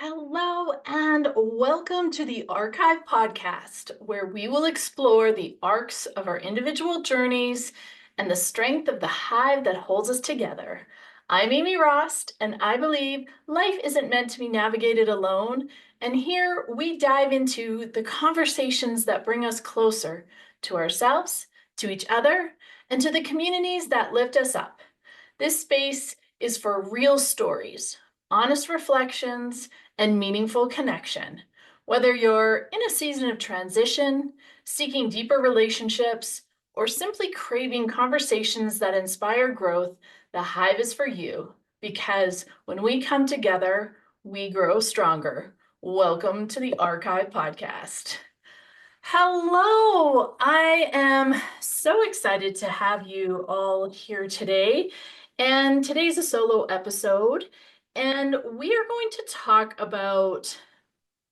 Hello, and welcome to the Archive Podcast, where we will explore the arcs of our individual journeys and the strength of the hive that holds us together. I'm Amy Rost, and I believe life isn't meant to be navigated alone. And here we dive into the conversations that bring us closer to ourselves, to each other, and to the communities that lift us up. This space is for real stories, honest reflections, and meaningful connection. Whether you're in a season of transition, seeking deeper relationships, or simply craving conversations that inspire growth, the Hive is for you because when we come together, we grow stronger. Welcome to the Archive Podcast. Hello, I am so excited to have you all here today. And today's a solo episode, and we are going to talk about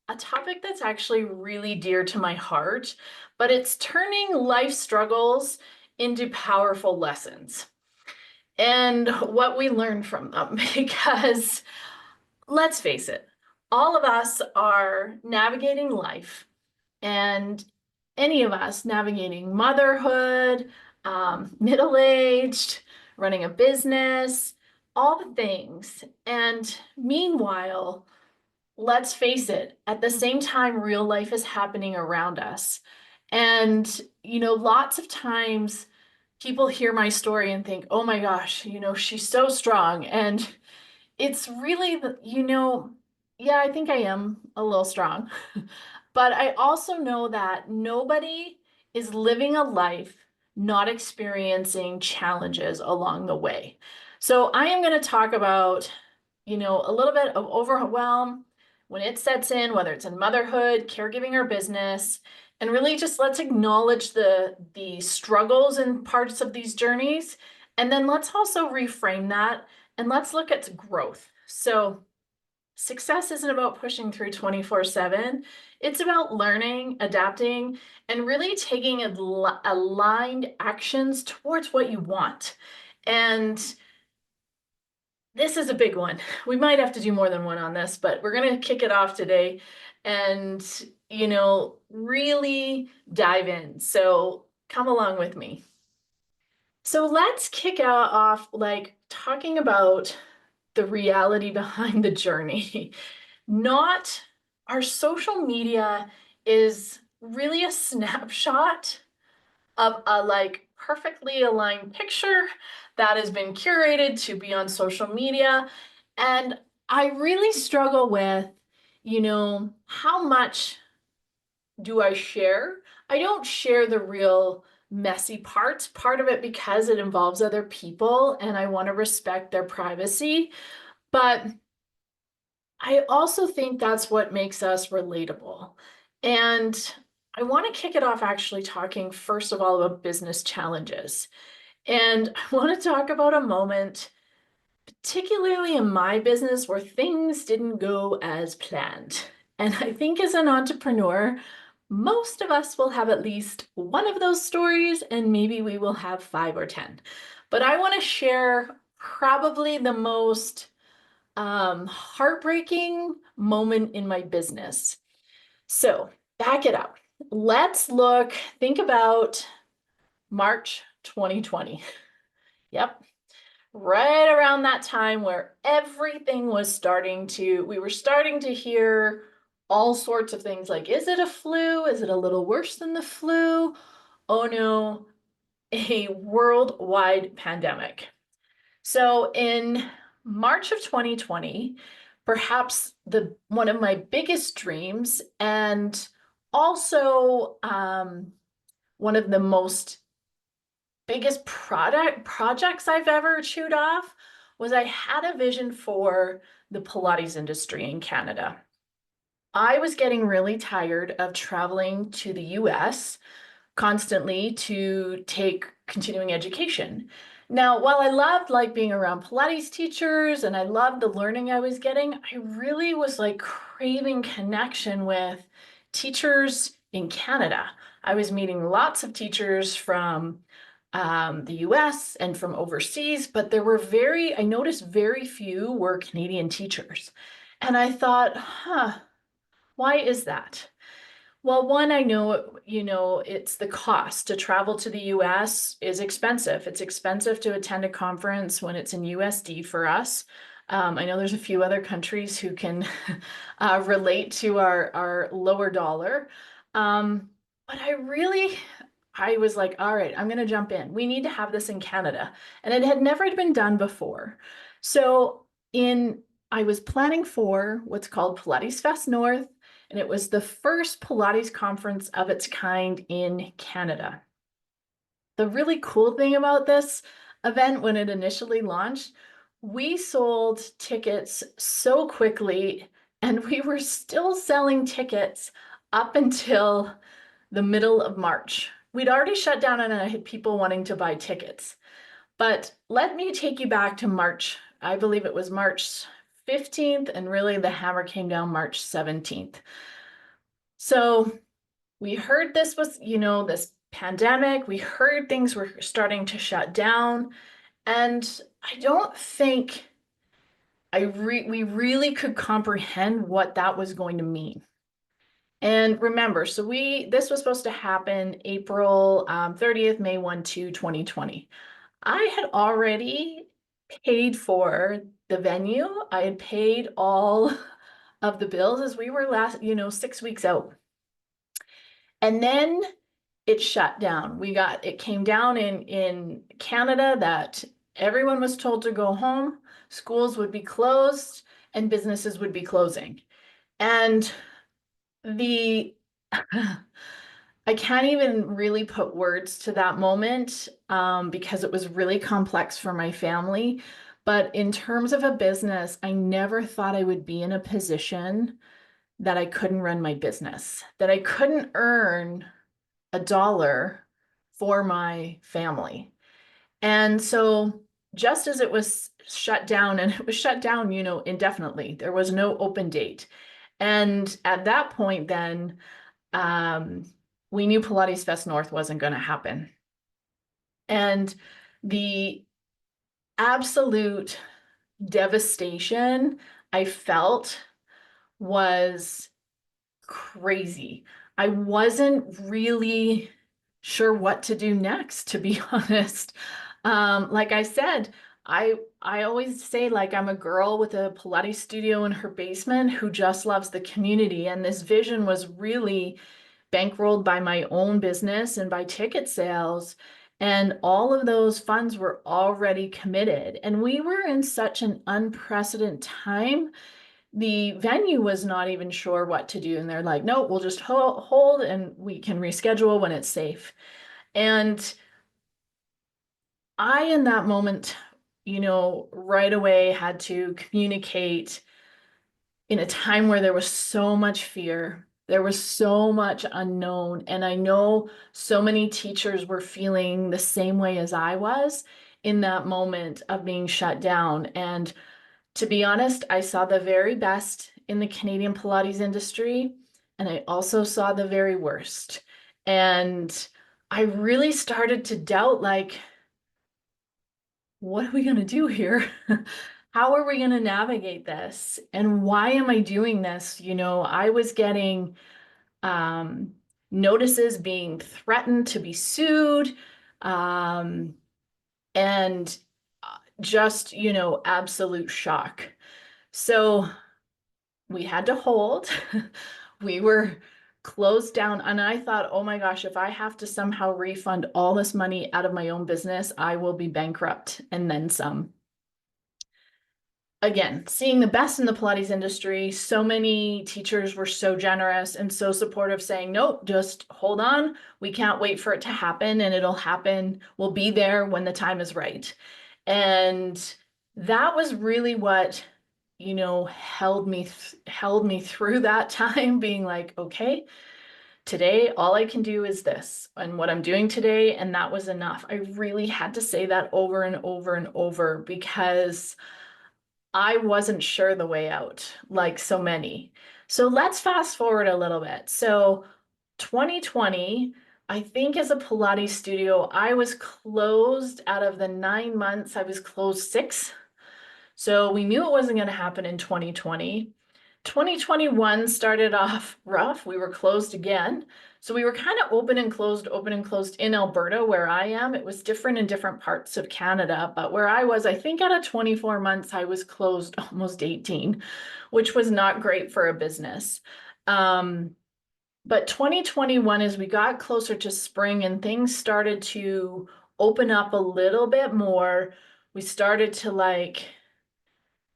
a topic that's actually really dear to my heart, but it's turning life struggles into powerful lessons and what we learn from them. Because let's face it, all of us are navigating life, and any of us navigating motherhood, middle-aged, running a business, all the things. And meanwhile, let's face it, at the same time, real life is happening around us. And, lots of times people hear my story and think, oh my gosh, she's so strong. And it's really, yeah, I think I am a little strong. But I also know that nobody is living a life not experiencing challenges along the way. So I am going to talk about, a little bit of overwhelm when it sets in, whether it's in motherhood, caregiving, or business, and really just let's acknowledge the struggles and parts of these journeys. And then let's also reframe that and let's look at growth. So success isn't about pushing through 24/7. It's about learning, adapting, and really taking aligned actions towards what you want. And this is a big one. We might have to do more than one on this, but we're going to kick it off today and, really dive in. So come along with me. So let's kick off like talking about the reality behind the journey. Not our social media is really a snapshot of a like perfectly aligned picture that has been curated to be on social media. And I really struggle with, how much do I share? I don't share the real messy parts, part of it because it involves other people and I want to respect their privacy. But I also think that's what makes us relatable. And I want to kick it off actually talking first of all about business challenges. And I want to talk about a moment, particularly in my business, where things didn't go as planned. And I think as an entrepreneur, most of us will have at least one of those stories, and maybe we will have 5 or 10. But I want to share probably the most heartbreaking moment in my business. So back it up. Let's think about March 2020. Yep. Right around that time where everything was we were starting to hear all sorts of things like, is it a flu? Is it a little worse than the flu? Oh no, a worldwide pandemic. So in March of 2020, perhaps one of my biggest dreams and also one of the most biggest projects I've ever chewed off was I had a vision for the Pilates industry in Canada. I was getting really tired of traveling to the US constantly to take continuing education. Now, while I loved being around Pilates teachers and I loved the learning I was getting, I really was craving connection with teachers in Canada. I was meeting lots of teachers from the US and from overseas, but I noticed very few were Canadian teachers. And I thought, why is that? Well, one, I know, it's the cost to travel to the US is expensive. It's expensive to attend a conference when it's in USD for us. I know there's a few other countries who can relate to our lower dollar. But I was like, all right, I'm going to jump in. We need to have this in Canada. And it had never been done before. So I was planning for what's called Pilates Fest North, and it was the first Pilates conference of its kind in Canada. The really cool thing about this event when it initially launched, we sold tickets so quickly, and we were still selling tickets up until the middle of March. We'd already shut down and I had people wanting to buy tickets. But let me take you back to March. I believe it was March 15th, and really the hammer came down March 17th. So we heard this was, this pandemic. We heard things were starting to shut down. And I don't think we really could comprehend what that was going to mean. And remember, this was supposed to happen April 30th, May 1, 2, 2020. I had already paid for the venue. I had paid all of the bills as we were 6 weeks out. And then it shut down. It came down in Canada that everyone was told to go home, schools would be closed, and businesses would be closing. And the I can't even really put words to that moment because it was really complex for my family. But in terms of a business, I never thought I would be in a position that I couldn't run my business, that I couldn't earn a dollar for my family. And so just as it was shut down, and it was shut down, indefinitely, there was no open date. And at that point, then we knew Pilates Fest North wasn't going to happen. And the absolute devastation I felt was crazy. I wasn't really sure what to do next, to be honest. Like I said, I always say, like, I'm a girl with a Pilates studio in her basement who just loves the community, and this vision was really bankrolled by my own business and by ticket sales. And all of those funds were already committed. And we were in such an unprecedented time. The venue was not even sure what to do. And they're like, no, we'll just hold and we can reschedule when it's safe. And I, in that moment, right away had to communicate in a time where there was so much fear. There was so much unknown. And I know so many teachers were feeling the same way as I was in that moment of being shut down. And to be honest, I saw the very best in the Canadian Pilates industry, and I also saw the very worst. And I really started to doubt, like, what are we going to do here? How are we going to navigate this? And why am I doing this? I was getting notices, being threatened to be sued, and just, absolute shock. So we had to hold. We were closed down, and I thought, oh my gosh, if I have to somehow refund all this money out of my own business, I will be bankrupt and then some. Again, seeing the best in the Pilates industry, so many teachers were so generous and so supportive, saying, nope, just hold on. We can't wait for it to happen, and it'll happen. We'll be there when the time is right. And that was really what, held me through that time, being like, okay, today all I can do is this and what I'm doing today, and that was enough. I really had to say that over and over and over because I wasn't sure the way out, like so many. So let's fast forward a little bit. So 2020, I think, as a Pilates studio, I was closed. Out of the 9 months, I was closed 6. So we knew it wasn't going to happen in 2020. 2021 started off rough. We were closed again. So we were kind of open and closed in Alberta, where I am. It was different in different parts of Canada, but where I was, I think out of 24 months, I was closed almost 18, which was not great for a business. But 2021, as we got closer to spring and things started to open up a little bit more, we started to like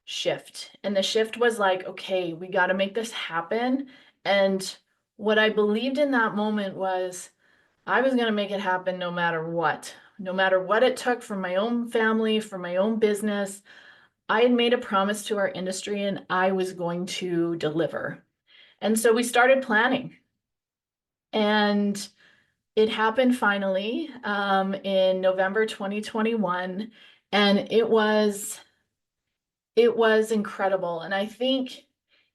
shift. And the shift was like, okay, we got to make this happen. And what I believed in that moment was I was going to make it happen no matter what it took from my own family, from my own business. I had made a promise to our industry and I was going to deliver. And so we started planning. And it happened finally in November 2021. And it was incredible. And I think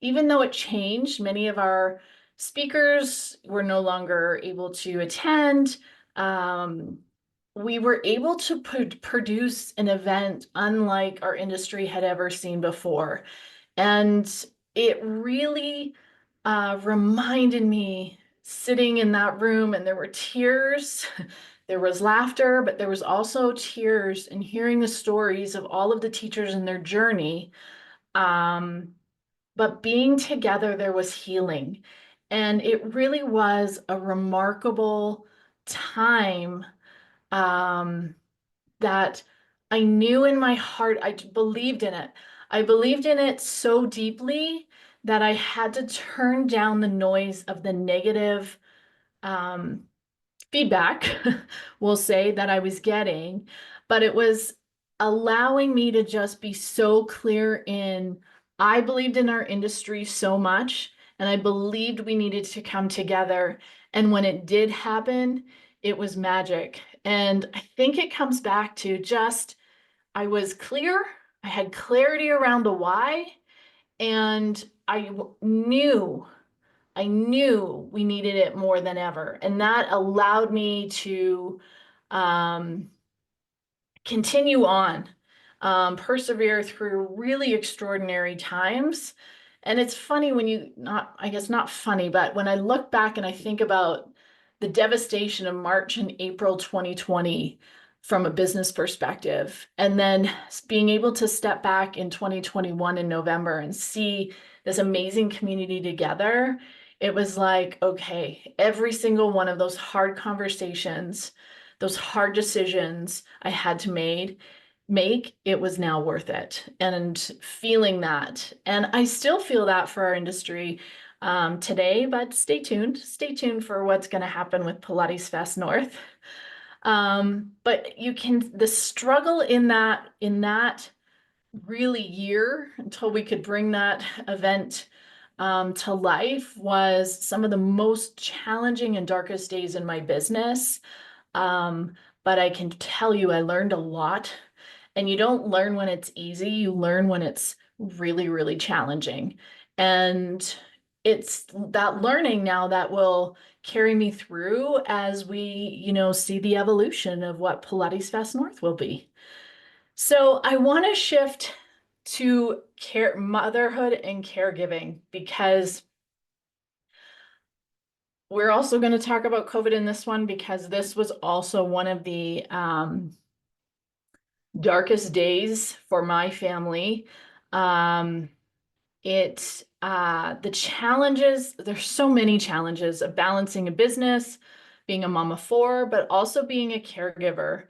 even though it changed, many of our speakers were no longer able to attend. Um, we were able to produce an event unlike our industry had ever seen before. And it really reminded me sitting in that room, and there were tears. There was laughter, but there was also tears and hearing the stories of all of the teachers and their journey. Um, but being together, there was healing. And it really was a remarkable time um, that I knew in my heart, I believed in it. I believed in it so deeply that I had to turn down the noise of the negative um, feedback, we'll say, that I was getting, but it was allowing me to just be so clear in, I believed in our industry so much, and I believed we needed to come together. And when it did happen, it was magic. And I think it comes back to just, I was clear, I had clarity around the why, and I knew we needed it more than ever. And that allowed me to um, continue on, persevere through really extraordinary times. And it's funny when I guess not funny, but when I look back and I think about the devastation of March and April 2020 from a business perspective, and then being able to step back in 2021 in November and see this amazing community together, it was like, okay, every single one of those hard conversations, those hard decisions I had to make, it was now worth it. And feeling that. And I still feel that for our industry today, but stay tuned. Stay tuned for what's going to happen with Pilates Fest North. But the struggle in that really year until we could bring that event to life was some of the most challenging and darkest days in my business. But I can tell you, I learned a lot. And you don't learn when it's easy, you learn when it's really, really challenging. And it's that learning now that will carry me through as we, see the evolution of what Pilates Fest North will be. So I want to shift to motherhood and caregiving, because we're also going to talk about COVID in this one, because this was also one of the darkest days for my family. The challenges, there's so many challenges of balancing a business, being a mom of four, but also being a caregiver.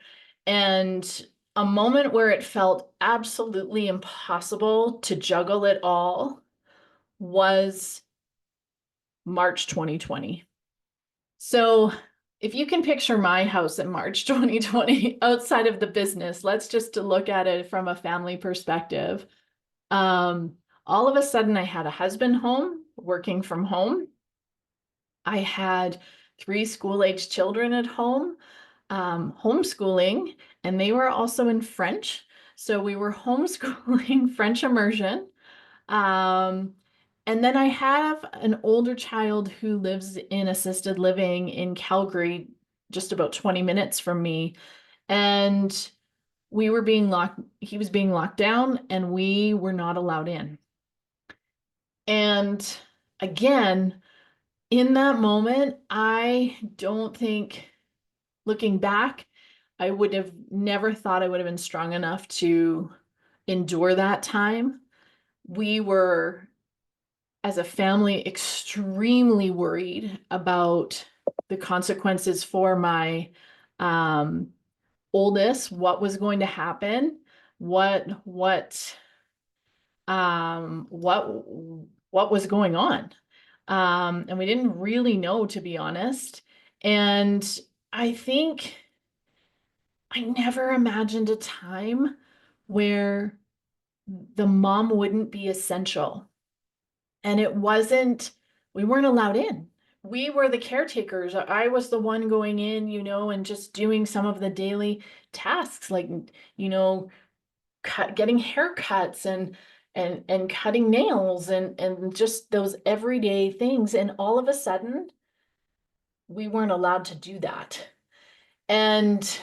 And a moment where it felt absolutely impossible to juggle it all was March 2020. So if you can picture my house in March 2020 outside of the business, let's just look at it from a family perspective. All of a sudden, I had a husband home, working from home. I had 3 school-aged children at home, homeschooling, and they were also in French. So we were homeschooling French immersion. Um, and then I have an older child who lives in assisted living in Calgary, just about 20 minutes from me. And he was being locked down, and we were not allowed in. And again, in that moment, I don't think, looking back, I would have never thought I would have been strong enough to endure that time. We were, as a family, extremely worried about the consequences for my um, oldest, what was going to happen, what what was going on. And we didn't really know, to be honest. And I think I never imagined a time where the mom wouldn't be essential. And it wasn't, we weren't allowed in. We were the caretakers. I was the one going in, and just doing some of the daily tasks, like, getting haircuts and cutting nails and just those everyday things. And all of a sudden, we weren't allowed to do that. And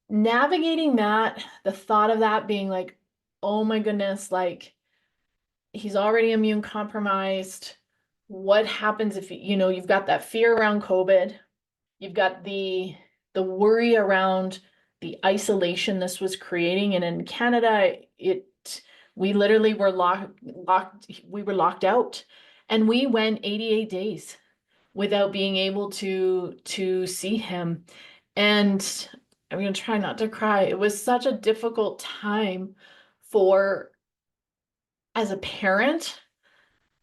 navigating that, the thought of that being like, oh my goodness, like he's already immune compromised. What happens if you've got that fear around COVID? You've got the worry around the isolation this was creating. And in Canada, we literally were we were locked out. And we went 88 days without being able to see him. And I'm gonna try not to cry. It was such a difficult time for as a parent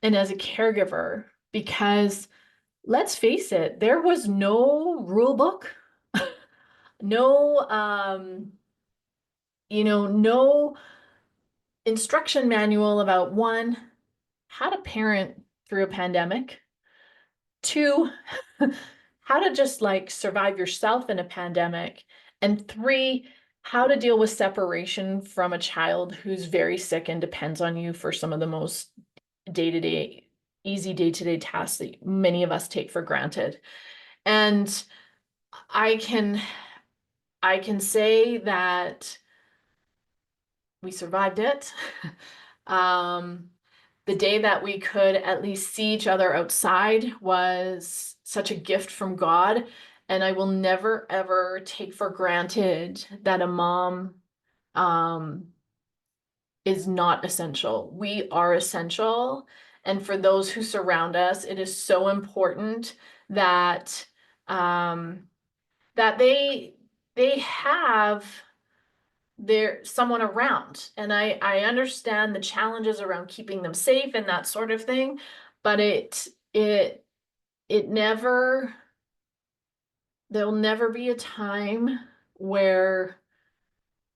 and as a caregiver, because let's face it, there was no rule book, no no instruction manual about one, how to parent through a pandemic, two, how to just like survive yourself in a pandemic, and three, how to deal with separation from a child who's very sick and depends on you for some of the most day-to-day, easy day-to-day tasks that many of us take for granted. And I can I can say that we survived it. Um, the day that we could at least see each other outside was such a gift from God. And I will never, ever take for granted that a mom um, is not essential. We are essential. And for those who surround us, it is so important that um, that they have someone around. And I understand the challenges around keeping them safe and that sort of thing, but it never, there'll never be a time where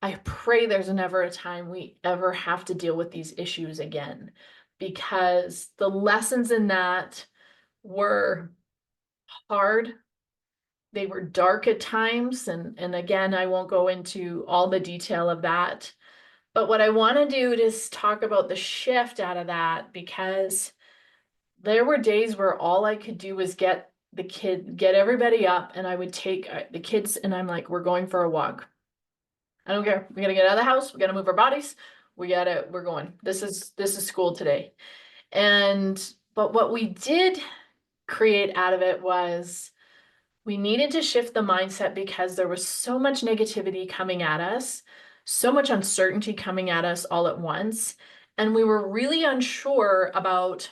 I pray there's never a time we ever have to deal with these issues again, because the lessons in that were hard. They were dark at times. And again, I won't go into all the detail of that. But what I want to do is talk about the shift out of that, because there were days where all I could do was get everybody up, and I would take the kids and I'm like, we're going for a walk. I don't care. We gotta get out of the house. We gotta move our bodies. We're going. This is school today. But what we did create out of it was we needed to shift the mindset, because there was so much negativity coming at us, so much uncertainty coming at us all at once. And we were really unsure about,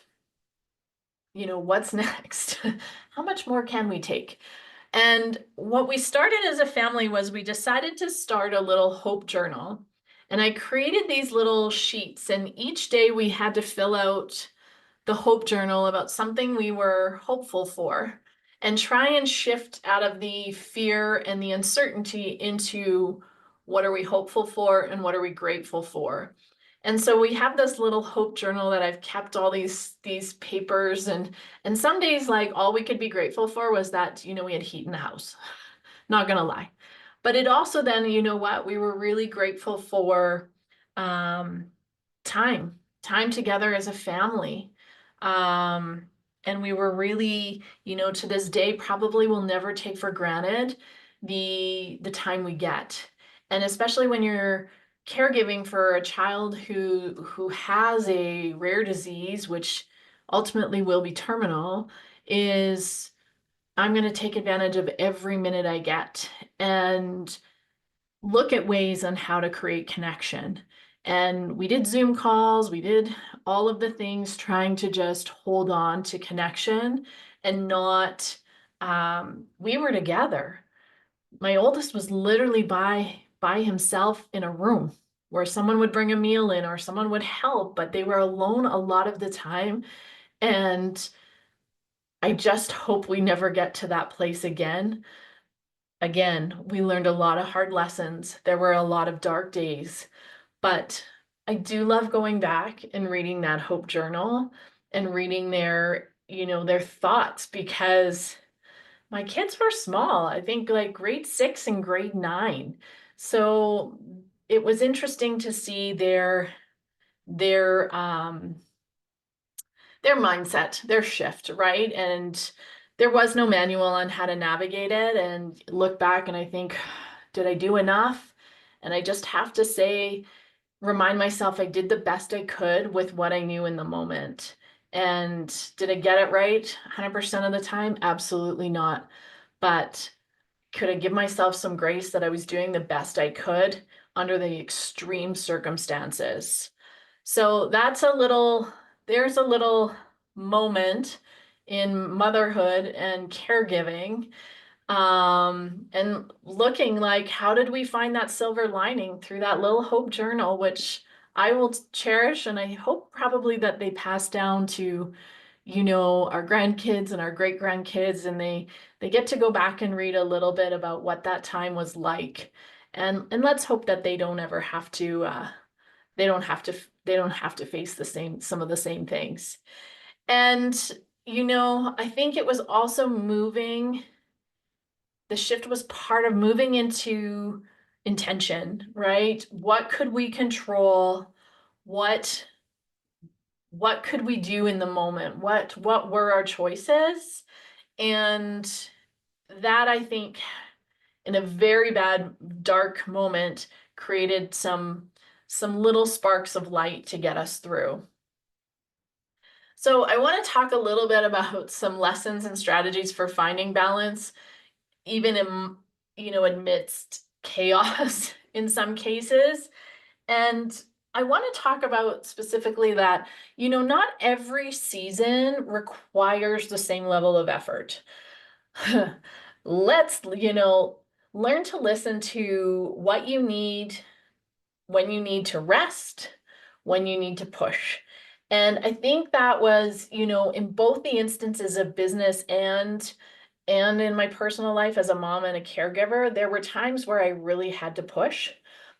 what's next? How much more can we take? And what we started as a family was we decided to start a little hope journal. And I created these little sheets, and each day we had to fill out the hope journal about something we were hopeful for, and try and shift out of the fear and the uncertainty into what are we hopeful for and what are we grateful for. And so we have this little hope journal that I've kept all these papers, and some days, like, all we could be grateful for was that we had heat in the house. Not gonna lie. But it also then, what, we were really grateful for um, time together as a family. Um, and we were really, to this day, probably will never take for granted the time we get. And especially when you're caregiving for a child who has a rare disease, which ultimately will be terminal, is I'm going to take advantage of every minute I get and look at ways on how to create connection. And we did Zoom calls, we did all of the things trying to just hold on to connection and not, we were together. My oldest was literally by himself in a room where someone would bring a meal in or someone would help, but they were alone a lot of the time. And I just hope we never get to that place again. Again, we learned a lot of hard lessons. There were a lot of dark days, but I do love going back and reading that hope journal and reading their thoughts, because my kids were small. I think like grade 6 and grade 9. So it was interesting to see their their mindset, their shift, right? And there was no manual on how to navigate it, and look back and I think, did I do enough? And I just have to say, remind myself I did the best I could with what I knew in the moment. And did I get it right 100% of the time? Absolutely not. But could I give myself some grace that I was doing the best I could under the extreme circumstances? So there's a little moment in motherhood and caregiving, and looking like, how did we find that silver lining through that little hope journal, which I will cherish, and I hope probably that they pass down to, our grandkids and our great grandkids, and they get to go back and read a little bit about what that time was like. And let's hope that they don't ever have to they don't have to they don't have to face some of the same things. And I think it was also the shift was part of moving into intention, right? What could we control? What what could we do in the moment? What were our choices? And that, I think, in a very bad dark moment, created some little sparks of light to get us through. So I want to talk a little bit about some lessons and strategies for finding balance, even amidst chaos in some cases. And I want to talk about specifically that, not every season requires the same level of effort. Let's, learn to listen to what you need, when you need to rest, when you need to push. And I think that was, in both the instances of business and in my personal life as a mom and a caregiver, there were times where I really had to push,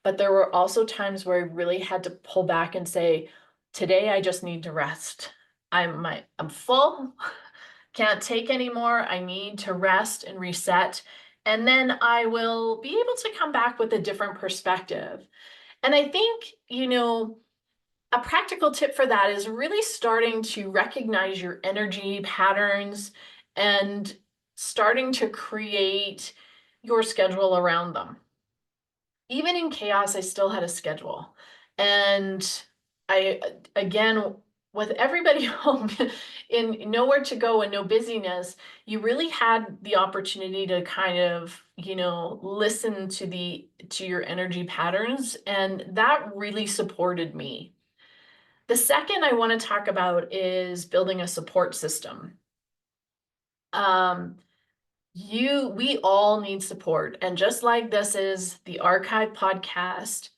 but there were also times where I really had to pull back and say, today I just need to rest. I'm full, can't take anymore. I need to rest and reset. And then I will be able to come back with a different perspective. And I think, a practical tip for that is really starting to recognize your energy patterns and starting to create your schedule around them. Even in chaos, I still had a schedule. And again, with everybody home in nowhere to go and no busyness, you really had the opportunity to kind of, listen to your energy patterns. And that really supported me. The second I want to talk about is building a support system. We all need support. And just like this is the archive podcast,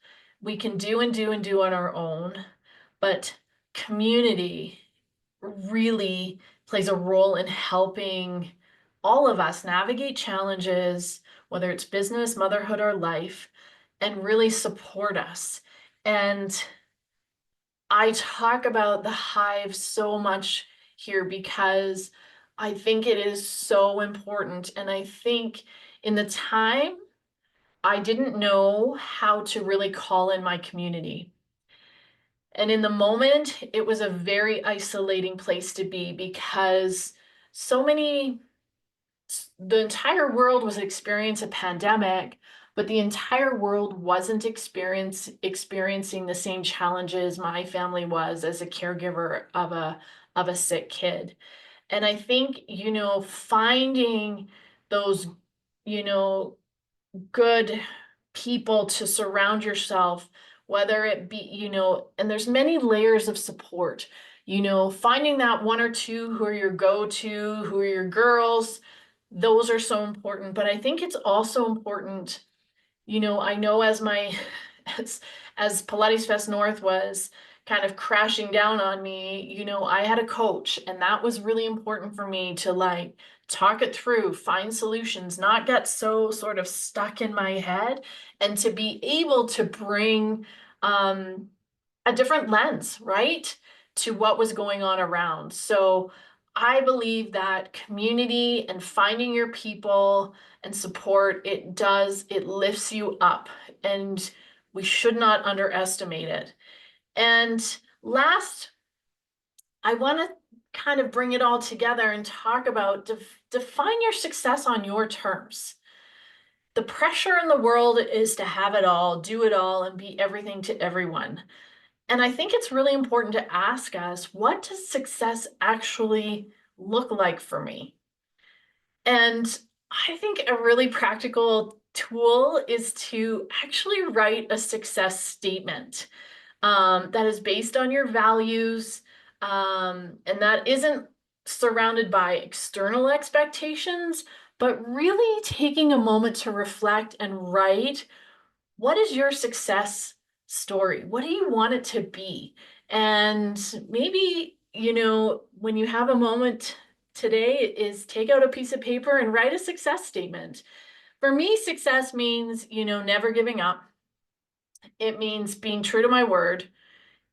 we can do and do and do on our own, but community really plays a role in helping all of us navigate challenges, whether it's business, motherhood, or life, and really support us. And I talk about the hive so much here because I think it is so important. And I think in the time, I didn't know how to really call in my community. And in the moment, it was a very isolating place to be because the entire world was experiencing a pandemic, but the entire world wasn't experiencing the same challenges my family was as a caregiver of a sick kid. And I think, finding those, you know, good people to surround yourself, whether it be, and there's many layers of support, finding that one or two who are your go-to, who are your girls, those are so important. But I think it's also important, I know as my as Pilates Fest North was kind of crashing down on me, I had a coach, and that was really important for me to like talk it through, find solutions, not get so sort of stuck in my head, and to be able to bring um, a different lens, right, to what was going on around. So I believe that community and finding your people and support, it lifts you up, and we should not underestimate it. And last, I want to kind of bring it all together and talk about define your success on your terms. The pressure in the world is to have it all, do it all, and be everything to everyone. And I think it's really important to ask us, what does success actually look like for me? And I think a really practical tool is to actually write a success statement that is based on your values, and that isn't surrounded by external expectations, but really taking a moment to reflect and write, what is your success story? What do you want it to be? And maybe, when you have a moment today, is take out a piece of paper and write a success statement. For me, success means, never giving up. It means being true to my word.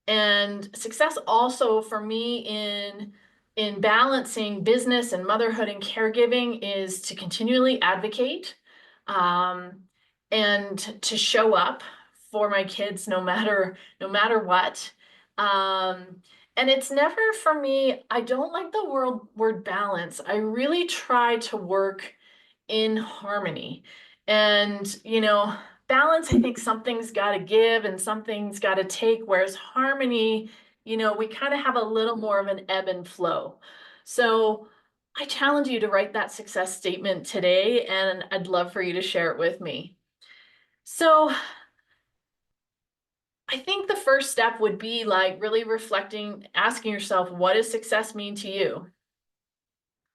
And success also for me in balancing business and motherhood and caregiving is to continually advocate, um, and to show up for my kids no matter what. And it's never for me, I don't like the word balance. I really try to work in harmony. And, balance, I think something's got to give and something's got to take, whereas harmony, we kind of have a little more of an ebb and flow. So I challenge you to write that success statement today, and I'd love for you to share it with me. So I think the first step would be like really reflecting, asking yourself, what does success mean to you?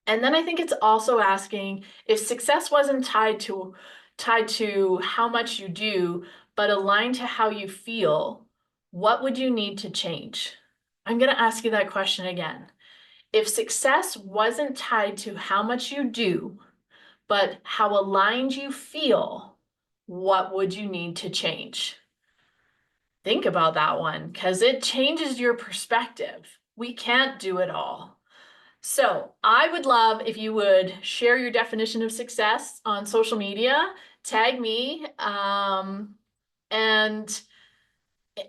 And then I think it's also asking, if success wasn't tied to how much you do, but aligned to how you feel, what would you need to change? I'm going to ask you that question again. If success wasn't tied to how much you do, but how aligned you feel, what would you need to change? Think about that one, because it changes your perspective. We can't do it all. So I would love if you would share your definition of success on social media, tag me, and I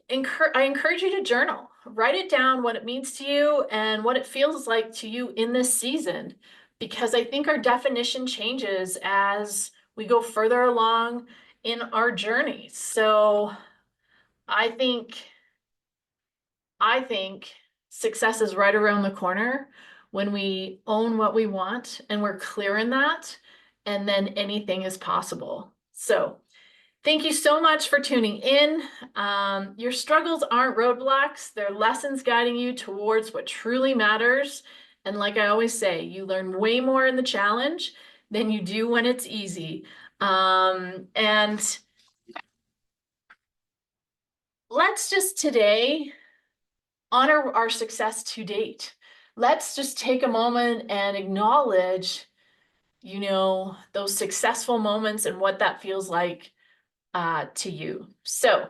encourage you to journal. Write it down, what it means to you and what it feels like to you in this season, because I think our definition changes as we go further along in our journey. So I think I think success is right around the corner when we own what we want and we're clear in that, and then anything is possible. So thank you so much for tuning in. Your struggles aren't roadblocks. They're lessons guiding you towards what truly matters. And like I always say, you learn way more in the challenge than you do when it's easy. And let's just today honor our success to date. Let's just take a moment and acknowledge, those successful moments and what that feels like to you. So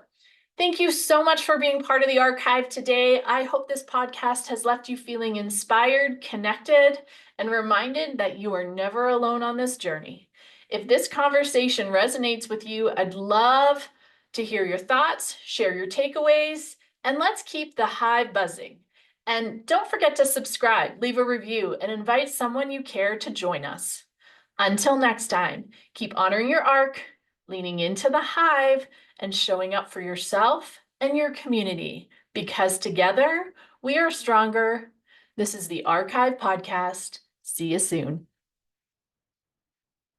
thank you so much for being part of the archive today. I hope this podcast has left you feeling inspired, connected, and reminded that you are never alone on this journey. If this conversation resonates with you, I'd love to hear your thoughts, share your takeaways, and let's keep the hive buzzing. And don't forget to subscribe, leave a review, and invite someone you care to join us. Until next time, keep honoring your arc, leaning into the hive and showing up for yourself and your community, because together we are stronger. This is the Archive Podcast. See you soon.